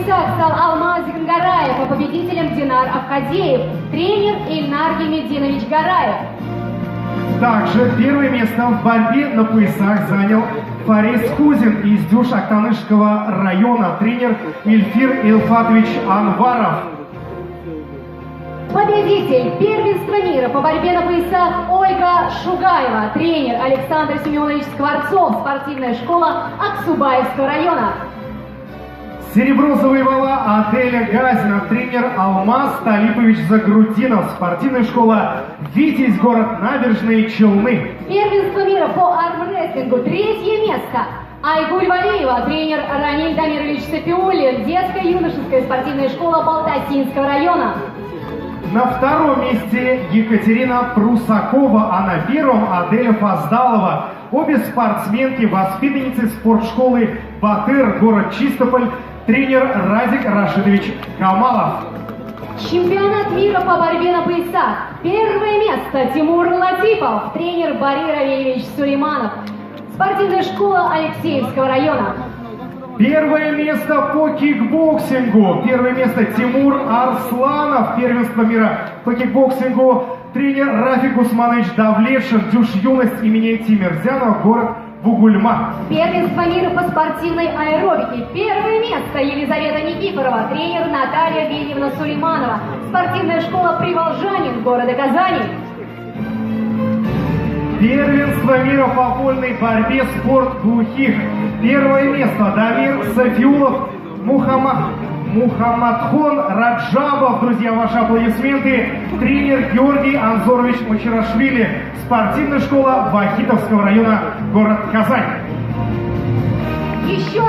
Стал Алмазик Гараев, а победителем Динар Авкадеев, тренер Ильнар Емединович Гараев. Также первое место в борьбе на поясах занял Фарис Кузин из Дюш-Актанышского района, тренер Ильфир Илфатович Анваров. Победитель первенства мира по борьбе на поясах Ольга Шугаева, тренер Александр Семенович Скворцов, спортивная школа Аксубаевского района. Серебро завоевала Аделя Газина, тренер Алмаз Талипович Загрудинов, спортивная школа «Витязь», город Набережные Челны. Первенство мира по армрестлингу, третье место. Айгуль Валиева, тренер Раниль Дамирович Сапиулин, детская юношеская спортивная школа Балтасинского района. На втором месте Екатерина Прусакова, а на первом Аделя Фаздалова. Обе спортсменки, воспитанницы спортшколы «Батыр», город Чистополь, тренер Радик Рашидович Камалов. Чемпионат мира по борьбе на поясах. Первое место Тимур Латипов, тренер Барир Равильевич Сулейманов, спортивная школа Алексеевского района. Первое место по кикбоксингу. Первое место Тимур Арсланов, первенство мира по кикбоксингу, тренер Рафик Усманович Давлетшин, Дюш-юность имени Тимирзянова, город Бугульма. Первенство мира по спортивной аэробике. Первое место Елизавета Никифорова, тренер Наталья Вильевна Сулейманова, спортивная школа Приволжанин, города Казани. Первенство мира по вольной борьбе спорт глухих. Первое место Дамир Сафиулов, Мухаммадхон Раджабов, друзья, ваши аплодисменты, тренер Георгий Анзорович Мачарашвили, спортивная школа Вахитовского района, город Казань. Еще